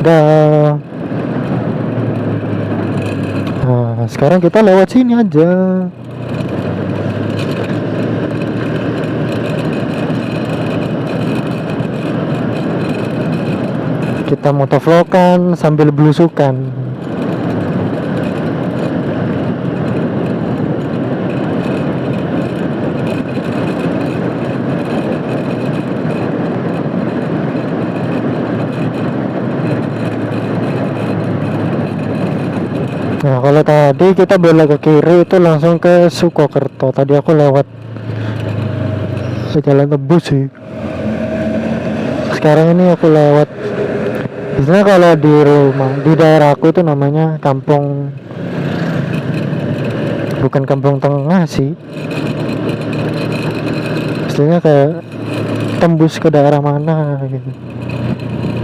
Dah. Nah, sekarang kita lewat sini aja. Kita motovlogan sambil belusukan. Nah, kalau tadi kita belok ke kiri itu langsung ke Sukokerto. Tadi aku lewat jalan tebus sih. Sekarang ini aku lewat, biasanya kalau di rumah di daerahku itu namanya kampung, bukan kampung tengah sih, istilahnya kayak tembus ke daerah mana gitu.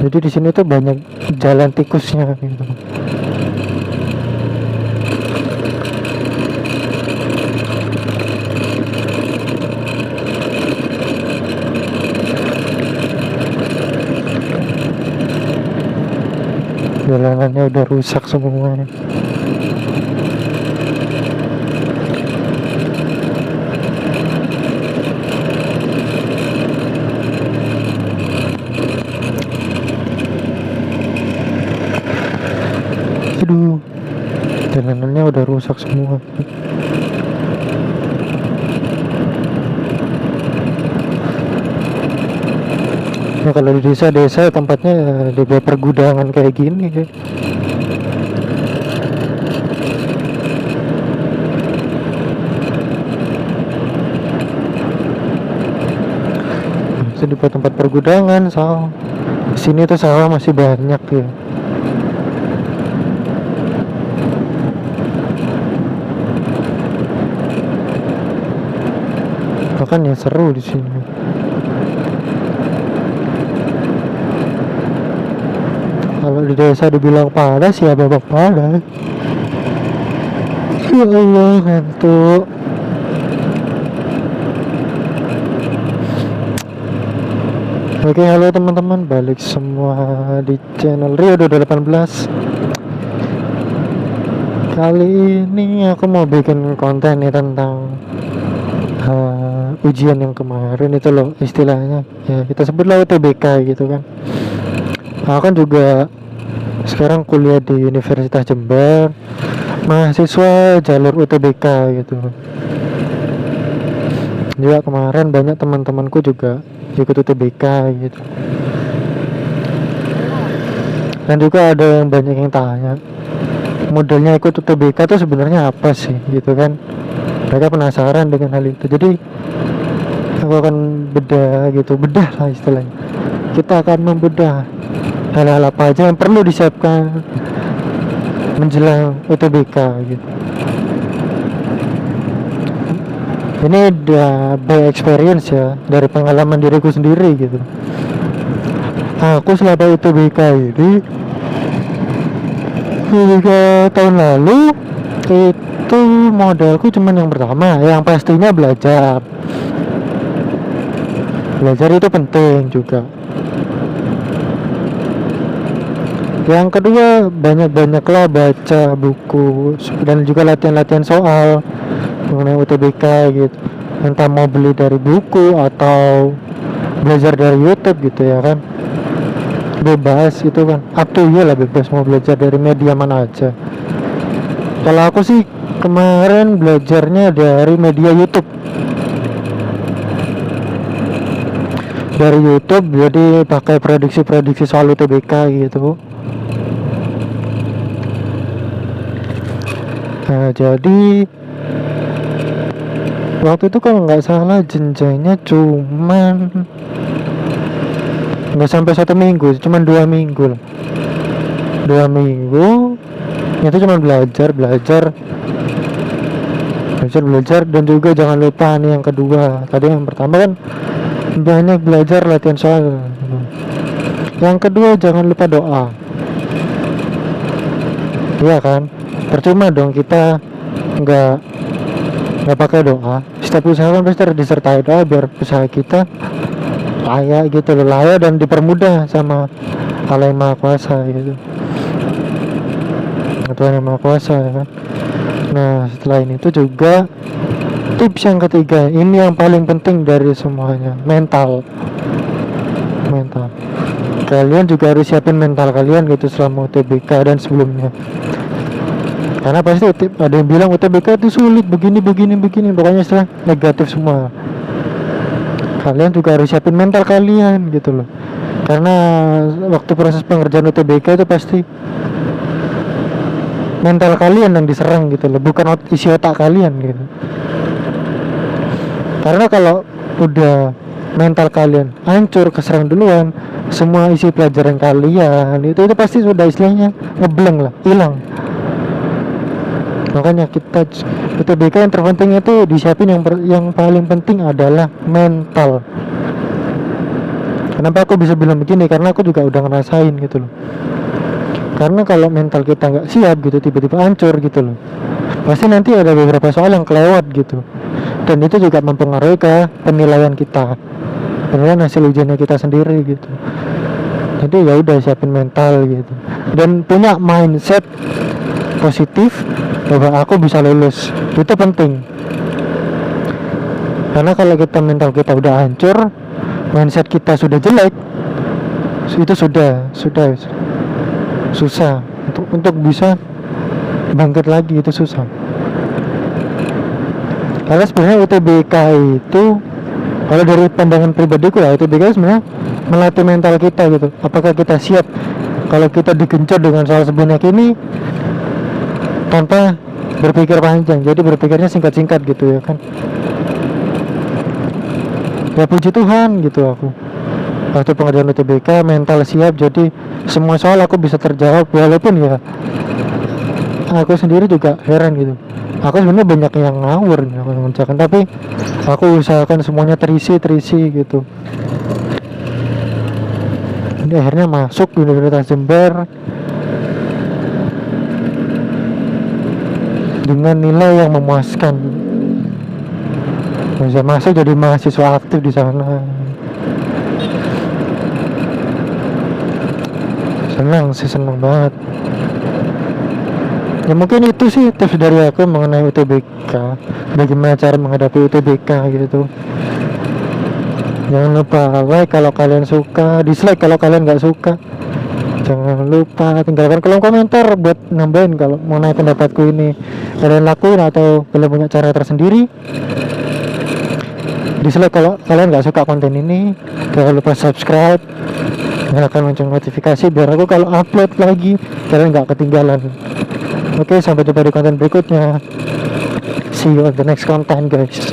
Jadi di sini tuh banyak jalan tikusnya gitu. Jalanannya udah rusak semua. Aduh, jalanannya udah rusak semua. Nah, kalau di desa-desa tempatnya di bawah pergudangan kayak gini ya. Di bawah tempat pergudangan sawah. Di sini tuh sawah masih banyak ya. Bahkan yang seru di sini. Kalau di desa dibilang panas ya babak panas. Ya Allah, ngantuk. Oke, halo teman-teman, balik semua di channel Rio 18. Kali ini aku mau bikin konten nih tentang ujian yang kemarin itu loh, istilahnya ya kita sebutlah UTBK gitu kan. Aku kan juga sekarang kuliah di Universitas Jember, mahasiswa jalur UTBK gitu. Juga kemarin banyak teman-temanku juga ikut UTBK gitu. Dan juga ada yang banyak yang tanya, modelnya ikut UTBK itu sebenarnya apa sih gitu kan. Mereka penasaran dengan hal itu. Jadi aku akan bedah lah istilahnya. Kita akan membedah hal-hal apa aja yang perlu disiapkan menjelang UTBK gitu. Ini udah by experience ya, dari pengalaman diriku sendiri gitu. Aku selama UTBK ini 3 tahun lalu itu modalku cuman yang pertama, yang pastinya belajar itu penting juga. Yang kedua, banyak-banyaklah baca buku dan juga latihan-latihan soal mengenai UTBK gitu. Entah mau beli dari buku atau belajar dari YouTube gitu ya kan. Bebas itu kan, up to you lah, bebas mau belajar dari media mana aja. Kalau aku sih kemarin belajarnya dari media YouTube. Dari YouTube, jadi pakai prediksi-prediksi soal UTBK gitu. Nah, jadi waktu itu kalau nggak salah jenjangnya cuman nggak sampai 1 minggu, cuman 2 minggu lah. 2 minggu itu cuma belajar dan juga jangan lupa nih yang kedua. Tadi yang pertama kan banyak belajar latihan soal. Yang kedua jangan lupa doa. Iya kan? Percuma dong kita nggak pakai doa. Setiap usaha kan pasti disertai doa biar usaha kita layak gitu loh, layak dan dipermudah sama Allah yang Maha Kuasa gitu, Tuhan yang Maha Kuasa ya kan. Nah setelah ini itu juga tips yang ketiga, ini yang paling penting dari semuanya, mental. Kalian juga harus siapin mental kalian gitu selama UTBK dan sebelumnya, karena pasti ada yang bilang UTBK itu sulit begini, pokoknya setelah negatif semua. Kalian juga harus siapin mental kalian gitu loh, karena waktu proses pengerjaan UTBK itu pasti mental kalian yang diserang gitu loh, bukan isi otak kalian gitu. Karena kalau udah mental kalian hancur, keserang duluan, semua isi pelajaran kalian itu pasti sudah istilahnya ngeblank lah, hilang. Makanya kita UTBK yang terpenting itu disiapin, yang paling penting adalah mental. Kenapa aku bisa bilang begini? Karena aku juga udah ngerasain gitu loh. Karena kalau mental kita nggak siap gitu, tiba-tiba hancur gitu loh, pasti nanti ada beberapa soal yang kelewat gitu, dan itu juga mempengaruhi ke penilaian kita, penilaian hasil ujiannya kita sendiri gitu. Jadi ya udah siapin mental gitu, dan punya mindset positif bahwa aku bisa lulus, itu penting. Karena kalau kita mental kita udah hancur, mindset kita sudah jelek, itu sudah susah untuk bisa bangkit lagi, itu susah. Karena sebenarnya UTBK itu, kalau dari pandangan pribadiku ya, UTBK sebenarnya melatih mental kita gitu. Apakah kita siap kalau kita digencar dengan soal sebanyak ini tanpa berpikir panjang, jadi berpikirnya singkat-singkat gitu ya kan. Ya puji Tuhan gitu, aku waktu pengerjaan UTBK mental siap, jadi semua soal aku bisa terjawab, walaupun ya aku sendiri juga heran gitu. Aku sebenarnya banyak yang ngawur nih aku mengerjakan, tapi aku usahakan semuanya terisi gitu. Ini akhirnya masuk di Universitas Jember dengan nilai yang memuaskan, bisa masuk jadi mahasiswa aktif di sana. Senang banget. Ya mungkin itu sih tips dari aku mengenai UTBK, bagaimana cara menghadapi UTBK gitu. Jangan lupa like kalau kalian suka, dislike kalau kalian nggak suka. Jangan lupa tinggalkan kolom komentar buat nambahin kalau mengenai pendapatku ini kalian lakuin atau kalian punya cara tersendiri. Dislike kalau kalian nggak suka konten ini. Jangan lupa subscribe, nyalakan lonceng notifikasi biar aku kalau upload lagi kalian nggak ketinggalan. Oke, sampai jumpa di konten berikutnya. See you on the next content guys.